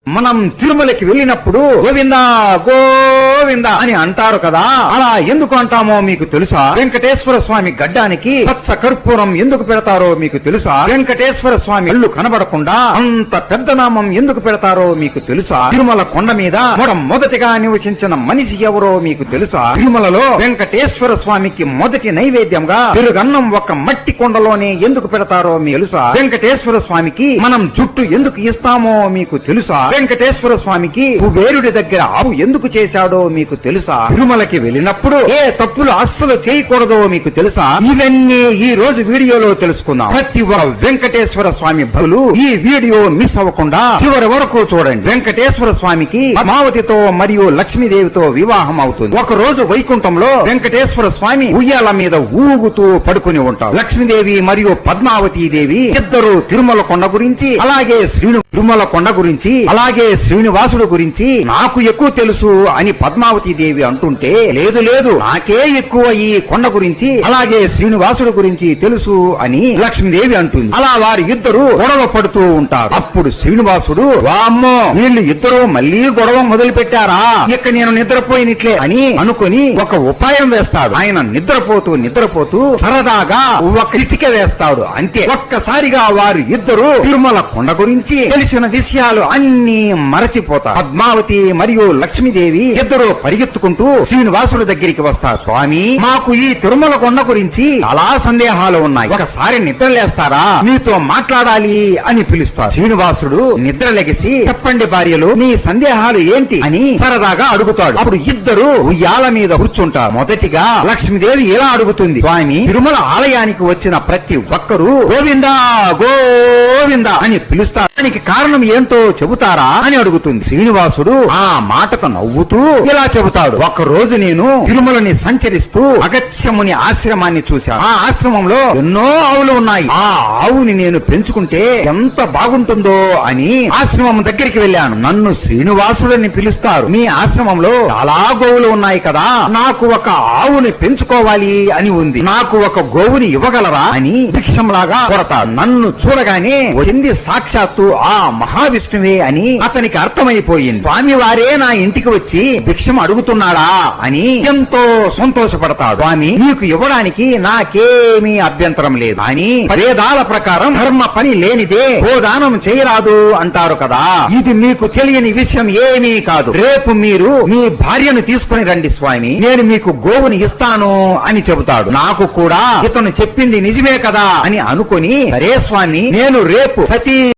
మనం తిరుమలకి వెళ్ళినప్పుడు గోవిందా గోవిందా అని అంటారు కదా, అలా ఎందుకు అంటామో మీకు తెలుసా? వెంకటేశ్వర స్వామి గడ్డానికి పచ్చ కర్పూరం ఎందుకు పెడతారో మీకు తెలుసా? వెంకటేశ్వర స్వామి ఇల్లు కనబడకుండా అంత పెద్ద నామం ఎందుకు పెడతారో మీకు తెలుసా? తిరుమల కొండ మీద మొదటిగా నివసించిన మనిషి ఎవరో మీకు తెలుసా? తిరుమలలో వెంకటేశ్వర స్వామికి మొదటి నైవేద్యంగా పెరుగన్నం ఒక మట్టి కొండలోనే ఎందుకు పెడతారో మీకు తెలుసా? వెంకటేశ్వర స్వామికి మనం జుట్టు ఎందుకు ఇస్తామో మీకు తెలుసా? వెంకటేశ్వర స్వామికి కుబేరుడి దగ్గర ఆవు ఎందుకు చేశాడో మీకు తెలుసా? తిరుమలకి వెళ్ళినప్పుడు ఏ తప్పులు అస్సలు చేయకూడదో మీకు తెలుసా? ఇవన్నీ ఈ రోజు వీడియోలో తెలుసుకుందాం. ప్రతి ఒక్క వెంకటేశ్వర స్వామి భక్తులు ఈ వీడియో మిస్ అవ్వకుండా చివరి వరకు చూడండి. వెంకటేశ్వర స్వామికి పద్మావతితో మరియు లక్ష్మీదేవితో వివాహం అవుతుంది. ఒక రోజు వైకుంఠంలో వెంకటేశ్వర స్వామి ఉయ్యాల మీద ఊగుతూ పడుకుని ఉంటారు. లక్ష్మీదేవి మరియు పద్మావతి దేవి ఇద్దరు తిరుమల కొండ గురించి అలాగే తిరుమల కొండ గురించి అలాగే శ్రీనివాసుడు గురించి నాకు ఎక్కువ తెలుసు అని పద్మావతి దేవి అంటుంటే, లేదు లేదు నాకే ఎక్కువ ఈ కొండ గురించి అలాగే శ్రీనివాసుడు గురించి తెలుసు అని లక్ష్మీదేవి అంటుంది. అలా వారి ఇద్దరు గొడవ పడుతూ ఉంటారు. అప్పుడు శ్రీనివాసుడు, వామ్మో వీళ్ళు ఇద్దరు మళ్లీ గొడవ మొదలు పెట్టారా, ఇక నేను నిద్రపోయినట్లే అని అనుకుని ఒక ఉపాయం వేస్తాడు. ఆయన నిద్రపోతూ సరదాగా ఒక ఇటుక వేస్తాడు. అంతే, ఒక్కసారిగా వారు ఇద్దరు తిరుమల కొండ గురించి తెలిసిన విషయాలు అన్ని మరచిపోతారు. పద్మావతి మరియు లక్ష్మీదేవి ఇద్దరు పరిగెత్తుకుంటూ శ్రీనివాసుడి దగ్గరికి వస్తారు. స్వామి, మాకు ఈ తిరుమల కొండ గురించి చాలా సందేహాలు ఉన్నాయి, ఒకసారి నిద్రలేస్తారా, మీతో మాట్లాడాలి అని పిలుస్తారు. శ్రీనివాసుడు నిద్ర లెగిసి, చెప్పండి భార్యలు, మీ సందేహాలు ఏంటి అని సరదాగా అడుగుతాడు. అప్పుడు ఇద్దరు ఉయ్యాల మీద కూర్చుంటారు. మొదటిగా లక్ష్మీదేవి ఇలా అడుగుతుంది, స్వామి, తిరుమల ఆలయానికి వచ్చిన ప్రతి ఒక్కరూ గోవిందా గోవిందా అని పిలుస్తారు, దానికి కారణం ఏంటో చెబుతారా అని అడుగుతుంది. శ్రీనివాసుడు ఆ మాటకు నవ్వుతూ ఇలా చెబుతాడు, ఒక రోజు నేను తిరుమలని సంచరిస్తూ అగత్యముని ఆశ్రమాన్ని చూశాను. ఆ ఆశ్రమంలో ఎన్నో ఆవులు ఉన్నాయి. ఆ ఆవుని నేను పెంచుకుంటే ఎంత బాగుంటుందో అని ఆశ్రమం దగ్గరికి వెళ్ళాను. నన్ను శ్రీనివాసుడని పిలుస్తారు. మీ ఆశ్రమంలో చాలా గోవులు ఉన్నాయి కదా, నాకు ఒక ఆవుని పెంచుకోవాలి అని ఉంది, నాకు ఒక గోవుని ఇవ్వగలరా అని భిక్షంలాగా కొరతాడు. నన్ను చూడగానే వచ్చింది సాక్షాత్తు ఆ మహావిష్ణువే అని అతనికి అర్థమైపోయింది. స్వామివారే నా ఇంటికి వచ్చి భిక్షం అడుగుతున్నాడా అని ఎంతో సంతోషపడతాడు. స్వామి, నీకు ఇవ్వడానికి నాకేమీ అభ్యంతరం లేదు, అని వేదాల ప్రకారం ధర్మ పని లేనిదే గోదానం చేయరాదు అంటారు కదా, ఇది మీకు తెలియని విషయం ఏమీ కాదు. రేపు మీరు మీ భార్యను తీసుకుని రండి స్వామి, నేను మీకు గోవుని ఇస్తాను అని చెబుతాడు. నాకు కూడా ఇతను చెప్పింది నిజమే కదా అని అనుకుని, సరే స్వామి, నేను రేపు సతీ